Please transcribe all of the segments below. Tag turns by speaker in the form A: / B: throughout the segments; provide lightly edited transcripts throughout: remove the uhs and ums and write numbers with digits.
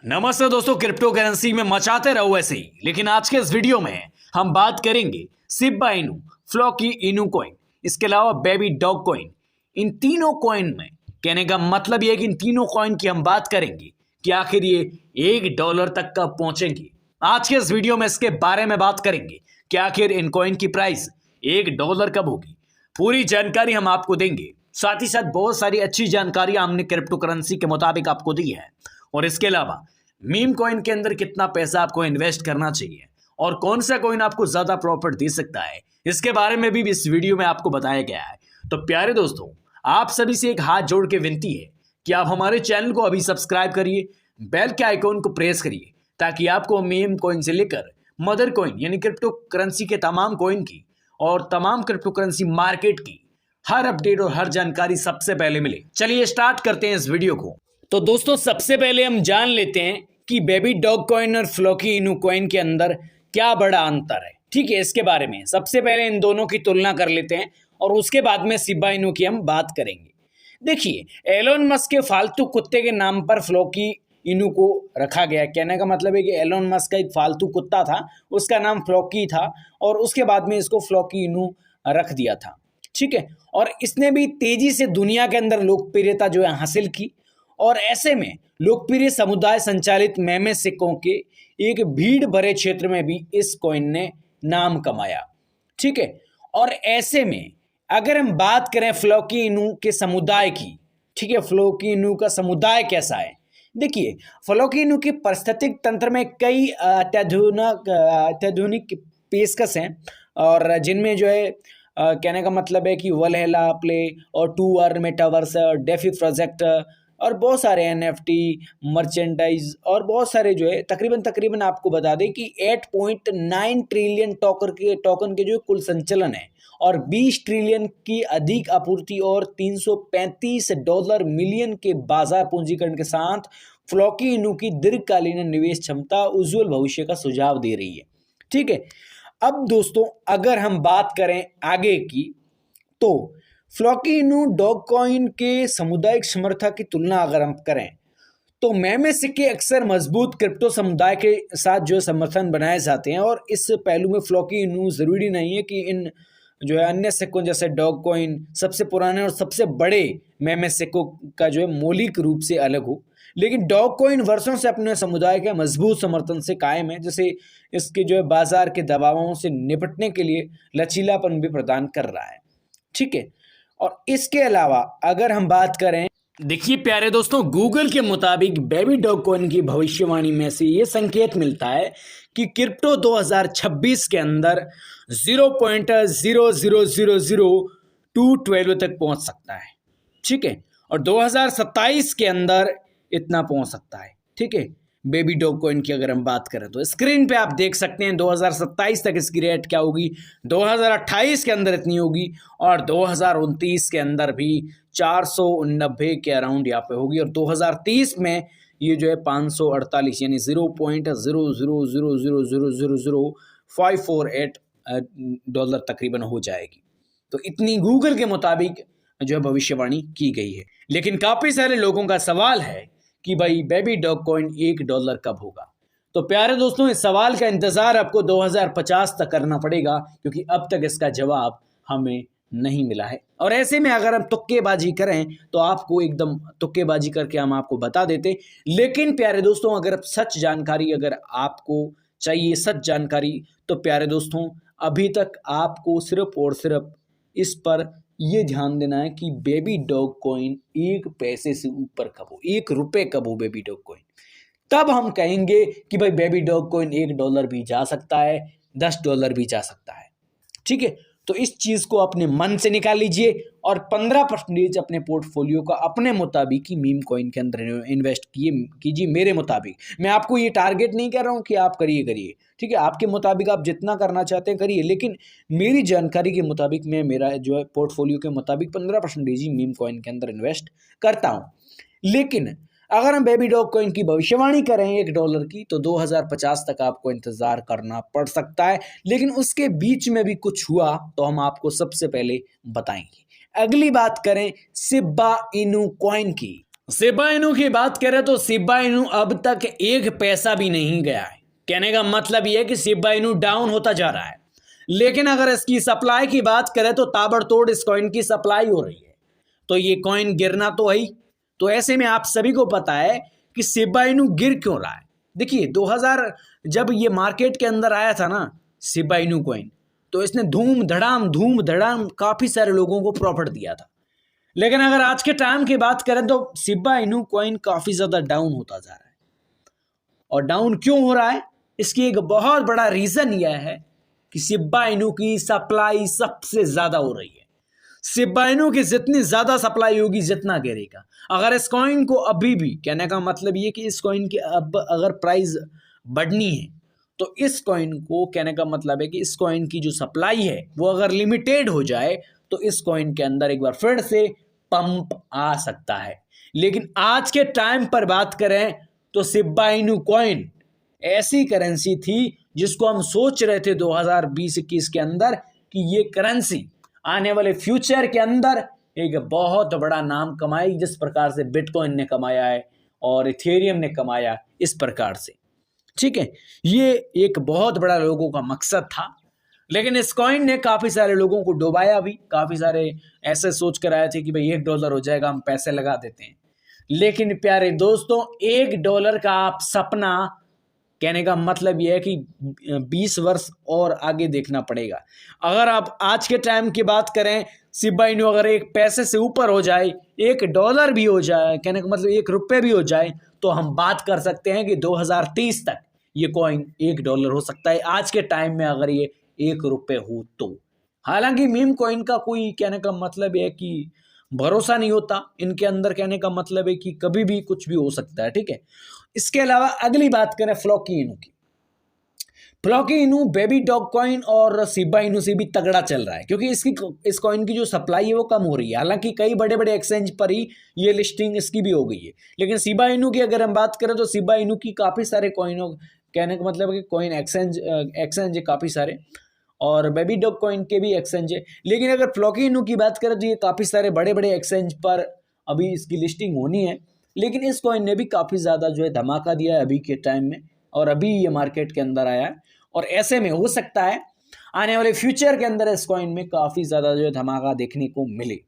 A: नमस्ते दोस्तों, crypto currency में मचाते रहो ऐसे ही। लेकिन आज के इस वीडियो में हम बात करेंगे शिबा इनू, फ्लॉकी इनू कॉइन, इसके अलावा बेबी डॉग कॉइन। इन तीनों कॉइन में कहने का मतलब यह है कि इन तीनों कॉइन की हम बात करेंगे कि आखिर ये $1 तक कब पहुंचेंगे। आज के इस वीडियो में इसके बारे में बात करेंगे कि आखिर इन कॉइन की प्राइस $1 कब होगी। पूरी जानकारी हम आपको देंगे। साथ ही साथ बहुत सारी अच्छी जानकारी हमने क्रिप्टो करेंसी के मुताबिक आपको दी है। और इसके अलावा मीम कॉइन के अंदर कितना पैसा आपको इन्वेस्ट करना चाहिए और कौन सा कॉइन आपको ज्यादा प्रॉफिट दे सकता है, इसके बारे में भी इस वीडियो में आपको बताया गया है। तो प्यारे दोस्तों, आप सभी से एक हाथ जोड़ के विनती है कि आप हमारे चैनल को अभी सब्सक्राइब करिए, बेल के आइकॉन को प्रेस करिए, ताकि आपको मीम कॉइन से लेकर मदर कॉइन यानी क्रिप्टो करेंसी के तमाम कॉइन की और तमाम क्रिप्टो करेंसी मार्केट की हर अपडेट और हर जानकारी सबसे पहले मिले। चलिए स्टार्ट करते हैं इस वीडियो को। तो दोस्तों, सबसे पहले हम जान लेते हैं कि बेबी डॉग कॉइन और फ्लॉकी इनू कॉइन के अंदर क्या बड़ा अंतर है। ठीक है, इसके बारे में सबसे पहले इन दोनों की तुलना कर लेते हैं और उसके बाद में शिबा इनू की हम बात करेंगे। देखिए, एलोन मस्क के फालतू कुत्ते के नाम पर फ्लॉकी इनू को रखा गया। कहने का मतलब है कि एलोन मस्क का एक फालतू कुत्ता था, उसका नाम फ्लॉकी था और उसके बाद में इसको फ्लॉकी इनू रख दिया था। ठीक है, और इसने भी तेजी से दुनिया के अंदर लोकप्रियता जो है हासिल की और ऐसे में लोकप्रिय समुदाय संचालित मेमे सिक्कों के एक भीड़ भरे क्षेत्र में भी इस कॉइन ने नाम कमाया। ठीक है, और ऐसे में अगर हम बात करें फ्लॉकी इनू के समुदाय की, ठीक है, फ्लॉकी इनू का समुदाय कैसा है। देखिए, फ्लॉकी इनू के पारिस्थितिक तंत्र में कई अत्याधुनिक पेशकश हैं और जिनमें जो है कहने का मतलब है कि वलहला प्ले और to earn metaverse, DeFi project और बहुत सारे NFT मर्चेंडाइज और बहुत सारे जो है तकरीबन आपको बता दें कि 8.9 ट्रिलियन टोकन के जो कुल संचलन है और 20 ट्रिलियन की अधिक आपूर्ति और $335 मिलियन के बाजार पूंजीकरण के साथ फ्लॉकी इनू की दीर्घकालीन निवेश क्षमता उज्जवल भविष्य का सुझाव दे रही है। ठीक है, अब दोस्तों अगर हम बात करें आगे की, तो फ्लॉकी इनू डॉग कॉइन के सामुदायिक समर्थक की तुलना अगर हम करें तो मेमे सिक्के अक्सर मजबूत क्रिप्टो समुदाय के साथ जो समर्थन बनाए जाते हैं और इस पहलू में फ्लॉकी इनू जरूरी नहीं है कि इन जो है अन्य सिक्कों जैसे डॉग कॉइन सबसे पुराने और सबसे बड़े मेमे सिक्कों का जो है मौलिक रूप से अलग हो, लेकिन डॉग कॉइन वर्षों से अपने समुदाय के मजबूत समर्थन से कायम है, जैसे इसके जो है बाजार के दबावों से निपटने के लिए लचीलापन भी प्रदान कर रहा है। ठीक है, और इसके अलावा अगर हम बात करें, देखिए प्यारे दोस्तों, गूगल के मुताबिक बेबी डॉग कॉइन की भविष्यवाणी में से ये संकेत मिलता है कि क्रिप्टो 2026 के अंदर 0.0000212 तक पहुंच सकता है। ठीक है, और 2027 के अंदर इतना पहुंच सकता है। ठीक है, बेबी डॉग कॉइन की अगर हम बात करें तो स्क्रीन पे आप देख सकते हैं 2027 तक इसकी रेट क्या होगी, 2028 के अंदर इतनी होगी और 2029 के अंदर भी 490 के अराउंड यहाँ पे होगी और 2030 में ये जो है 548 यानी $0.000000548 तकरीबन हो जाएगी। तो इतनी गूगल के मुताबिक जो है भविष्यवाणी की गई है। लेकिन काफ़ी सारे लोगों का सवाल है कि भाई बेबी डॉग कॉइन $1 कब होगा। तो प्यारे दोस्तों, इस सवाल का इंतजार आपको 2050 तक करना पड़ेगा, क्योंकि अब तक इसका जवाब हमें नहीं मिला है। और ऐसे में अगर हम तुक्केबाजी करें तो आपको एकदम तुक्केबाजी करके हम आपको बता देते। लेकिन प्यारे दोस्तों, अगर सच जानकारी अगर आपको चाहिए, सच जानकारी, तो प्यारे दोस्तों अभी तक आपको सिर्फ और सिर्फ इस पर ये ध्यान देना है कि बेबी डॉग कॉइन 1 पैसे से ऊपर कब हो, $1 कब हो बेबी डॉग कॉइन। तब हम कहेंगे कि भाई बेबी डॉग कॉइन $1 भी जा सकता है, $10 भी जा सकता है। ठीक है, तो इस चीज़ को अपने मन से निकाल लीजिए और 15% अपने पोर्टफोलियो का अपने मुताबिक ही मीम कॉइन के अंदर इन्वेस्ट कीजिए। मेरे मुताबिक, मैं आपको ये टारगेट नहीं कर रहा हूँ कि आप करिए। ठीक है, आपके मुताबिक आप जितना करना चाहते हैं करिए, लेकिन मेरी जानकारी के मुताबिक मैं मेरा जो है पोर्टफोलियो के मुताबिक 15% ही मीम कॉइन के अंदर इन्वेस्ट करता हूँ। लेकिन अगर हम बेबी डॉग कॉइन की भविष्यवाणी करें $1 की, तो 2050 तक आपको इंतजार करना पड़ सकता है। लेकिन उसके बीच में भी कुछ हुआ तो हम आपको सबसे पहले बताएंगे। अगली बात करें शिबा इनू कॉइन की, शिबा इनू की बात करें तो शिबा इनू अब तक एक पैसा भी नहीं गया है। कहने का मतलब यह है कि शिबा इनू डाउन होता जा रहा है। लेकिन अगर इसकी सप्लाई की बात करें तो ताबड़तोड़ इस कॉइन की सप्लाई हो रही है, तो ये कॉइन गिरना तो है ही। तो ऐसे में आप सभी को पता है कि शिबा इनू गिर क्यों रहा है। देखिए 2000 जब ये मार्केट के अंदर आया था ना शिबा इनू कॉइन, तो इसने धूम धड़ाम काफी सारे लोगों को प्रॉफिट दिया था। लेकिन अगर आज के टाइम की बात करें तो शिबा इनू कॉइन काफी ज्यादा डाउन होता जा रहा है। और डाउन क्यों हो रहा है, इसकी एक बहुत बड़ा रीजन यह है कि शिबा इनू की सप्लाई सबसे ज्यादा हो रही है। शिबा इनू की जितनी ज्यादा सप्लाई होगी जितना गिरेगा। अगर इस कॉइन को अभी भी, कहने का मतलब ये कि इस कॉइन की अब अगर प्राइस बढ़नी है तो इस कॉइन को, कहने का मतलब है कि इस कॉइन की जो सप्लाई है वो अगर लिमिटेड हो जाए तो इस कॉइन के अंदर एक बार फिर से पंप आ सकता है। लेकिन आज के टाइम पर बात करें तो शिबा इनू कॉइन ऐसी करेंसी थी जिसको हम सोच रहे थे 2020-21 के अंदर कि ये करेंसी आने वाले फ्यूचर के अंदर एक बहुत बड़ा नाम कमाएगी, जिस प्रकार से बिटकॉइन ने कमाया है और इथेरियम ने कमाया इस प्रकार से। ठीक है, ये एक बहुत बड़ा लोगों का मकसद था। लेकिन इस कॉइन ने काफी सारे लोगों को डुबाया भी। काफी सारे ऐसे सोच कर आए थे कि भाई $1 हो जाएगा, हम पैसे लगा देते हैं। लेकिन प्यारे दोस्तों, $1 का आप सपना, कहने का मतलब यह है कि 20 वर्ष और आगे देखना पड़ेगा। अगर आप आज के टाइम की बात करें, शिबा इनू अगर एक पैसे से ऊपर हो जाए, $1 भी हो जाए, कहने का मतलब ₹1 भी हो जाए, तो हम बात कर सकते हैं कि 2030 तक ये कॉइन $1 हो सकता है। आज के टाइम में अगर ये ₹1 हो तो। हालांकि मीम कॉइन का कोई, कहने का मतलब है कि भरोसा नहीं होता इनके अंदर, कहने का मतलब है कि कभी भी कुछ भी हो सकता है। ठीक है, इसके अलावा अगली बात करें फ्लॉकी इनू की। फ्लॉकी इनू बेबी डॉग कॉइन और शिबा इनू से भी तगड़ा चल रहा है, क्योंकि इस कॉइन की जो सप्लाई है वो कम हो रही है। हालांकि कई बड़े बड़े एक्सचेंज पर ही ये लिस्टिंग इसकी भी हो गई है। लेकिन शिबा इनू की अगर हम बात करें तो शिबा इनू की काफ़ी सारे कॉइनों, कहने का मतलब है कि कॉइन एक्सचेंज है काफ़ी सारे, और बेबी डॉग कॉइन के भी एक्सचेंज है। लेकिन अगर फ्लॉकी इनू की बात करें तो ये काफ़ी सारे बड़े बड़े एक्सचेंज पर अभी इसकी लिस्टिंग होनी है। लेकिन इस कॉइन ने भी काफ़ी ज़्यादा जो है धमाका दिया है अभी के टाइम में, और अभी ये मार्केट के अंदर आया है। और ऐसे में हो सकता है आने वाले फ्यूचर के अंदर इस कॉइन में काफ़ी ज़्यादा जो है धमाका देखने को मिले।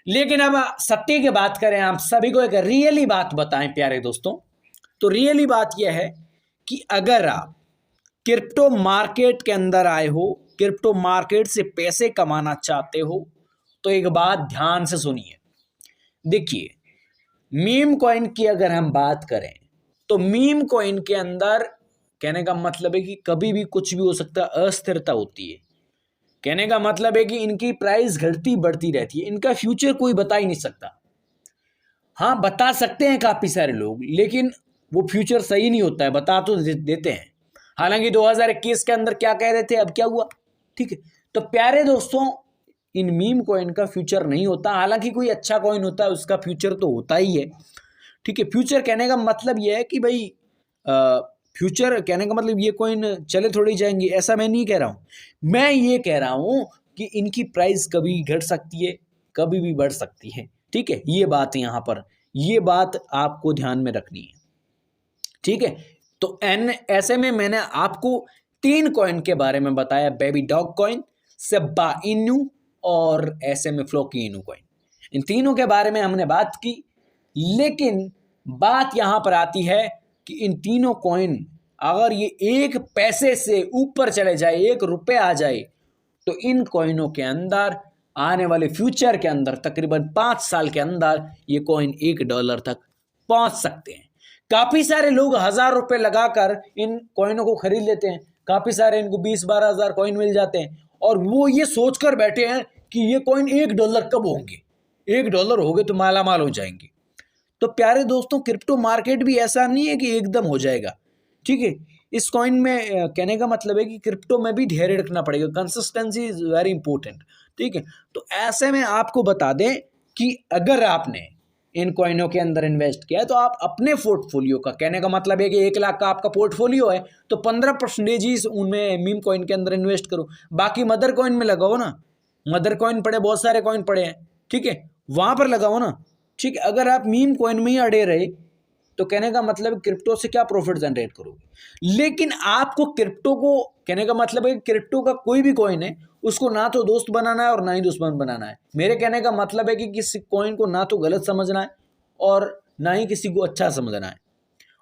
A: लेकिन अब सत्य की बात करें, आप सभी को एक रियली बात बताएं प्यारे दोस्तों, तो रियली बात यह है कि अगर आप क्रिप्टो मार्केट के अंदर आए हो, क्रिप्टो मार्केट से पैसे कमाना चाहते हो, तो एक बात ध्यान से सुनिए। देखिए, मीम कॉइन की अगर हम बात करें तो मीम कॉइन के अंदर, कहने का मतलब है कि कभी भी कुछ भी हो सकता है, अस्थिरता होती है। कहने का मतलब है कि इनकी प्राइस घटती बढ़ती रहती है, इनका फ्यूचर कोई बता ही नहीं सकता। हाँ, बता सकते हैं काफ़ी सारे लोग, लेकिन वो फ्यूचर सही नहीं होता है, बता तो देते हैं। हालांकि 2021 के अंदर क्या कह रहे थे, अब क्या हुआ। ठीक है, तो प्यारे दोस्तों, इन मीम कॉइन का फ्यूचर नहीं होता। हालांकि कोई अच्छा कॉइन होता है उसका फ्यूचर तो होता ही है। ठीक है, फ्यूचर कहने का मतलब ये है कि भाई फ्यूचर कहने का मतलब ये कॉइन चले थोड़ी जाएंगे, ऐसा मैं नहीं कह रहा हूँ। मैं ये कह रहा हूँ कि इनकी प्राइस कभी घट सकती है, कभी भी बढ़ सकती है। ठीक है, ये बात है यहाँ पर, ये बात आपको ध्यान में रखनी है। ठीक है, तो ऐसे में मैंने आपको 3 कॉइन के बारे में बताया, baby dog coin, Shiba Inu और ऐसे में फ्लॉकी इनू कॉइन। इन तीनों के बारे में हमने बात की। लेकिन बात यहाँ पर आती है कि इन तीनों कॉइन अगर ये 1 पैसे से ऊपर चले जाए, ₹1 आ जाए, तो इन कॉइनों के अंदर आने वाले फ्यूचर के अंदर तकरीबन 5 साल के अंदर ये कॉइन $1 तक पहुंच सकते हैं। काफ़ी सारे लोग ₹1000 लगाकर इन कॉइनों को खरीद लेते हैं। काफ़ी सारे इनको 20-12 हज़ार कॉइन मिल जाते हैं, और वो ये सोचकर बैठे हैं कि ये कॉइन $1 कब होंगे, $1 हो गए तो माला माल हो जाएंगे। तो प्यारे दोस्तों, क्रिप्टो मार्केट भी ऐसा नहीं है कि एकदम हो जाएगा। ठीक है, इस कॉइन में कहने का मतलब है कि क्रिप्टो में भी धैर्य रखना पड़ेगा, कंसिस्टेंसी इज वेरी इंपॉर्टेंट। ठीक है, तो ऐसे में आपको बता दें कि अगर आपने इन कॉइनों के अंदर इन्वेस्ट किया है तो आप अपने पोर्टफोलियो का, कहने का मतलब है कि 1 लाख का आपका पोर्टफोलियो है तो 15% ही उनमें मीम कॉइन के अंदर इन्वेस्ट करो। बाकी मदर कॉइन में लगाओ ना, मदर कॉइन पड़े, बहुत सारे कॉइन पड़े हैं। ठीक है, वहां पर लगाओ ना। ठीक है, अगर आप मीम कॉइन में ही अड़े रहे तो कहने का मतलब क्रिप्टो से क्या प्रॉफिट जनरेट करोगे। लेकिन आपको क्रिप्टो को, कहने का मतलब है क्रिप्टो का कोई भी कॉइन है उसको ना तो दोस्त बनाना है और ना ही दुश्मन बनाना है। मेरे कहने का मतलब है कि किसी कॉइन को ना तो गलत समझना है और ना ही किसी को अच्छा समझना है।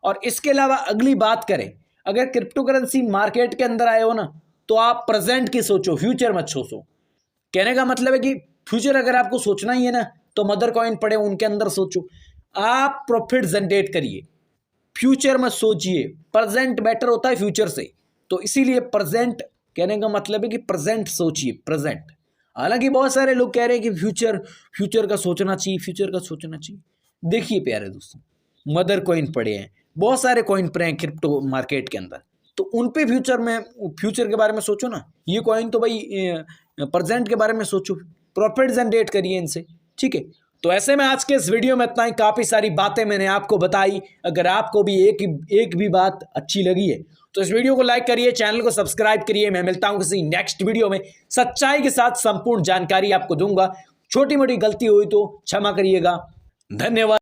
A: और इसके अलावा अगली बात करें, अगर क्रिप्टो करेंसी मार्केट के अंदर आए हो ना तो आप प्रेजेंट की सोचो, फ्यूचर मत सोचो। कहने का मतलब है कि फ्यूचर अगर आपको सोचना ही है ना तो मदर कॉइन पड़े उनके अंदर सोचो, आप प्रॉफिट जनरेट करिए, फ्यूचर मत सोचिए। प्रेजेंट बेटर होता है फ्यूचर से, तो इसीलिए प्रेजेंट, कहने का मतलब है कि प्रेजेंट सोचिए, प्रेजेंट। हालांकि बहुत सारे लोग कह रहे हैं कि फ्यूचर फ्यूचर का सोचना चाहिए, फ्यूचर का सोचना चाहिए। देखिए प्यारे दोस्तों, मदर कॉइन पड़े हैं, बहुत सारे कॉइन पड़े हैं क्रिप्टो मार्केट के अंदर, तो उन पे फ्यूचर के बारे में सोचो ना। ये कॉइन तो भाई प्रेजेंट के बारे में सोचो, प्रॉफिट जनरेट करिए इनसे, ठीक है। तो ऐसे में आज के इस वीडियो में इतना ही, काफ़ी सारी बातें मैंने आपको बताई। अगर आपको भी एक भी बात अच्छी लगी है तो इस वीडियो को लाइक करिए, चैनल को सब्सक्राइब करिए। मैं मिलता हूं किसी नेक्स्ट वीडियो में, सच्चाई के साथ संपूर्ण जानकारी आपको दूंगा। छोटी मोटी गलती हुई तो क्षमा करिएगा। धन्यवाद।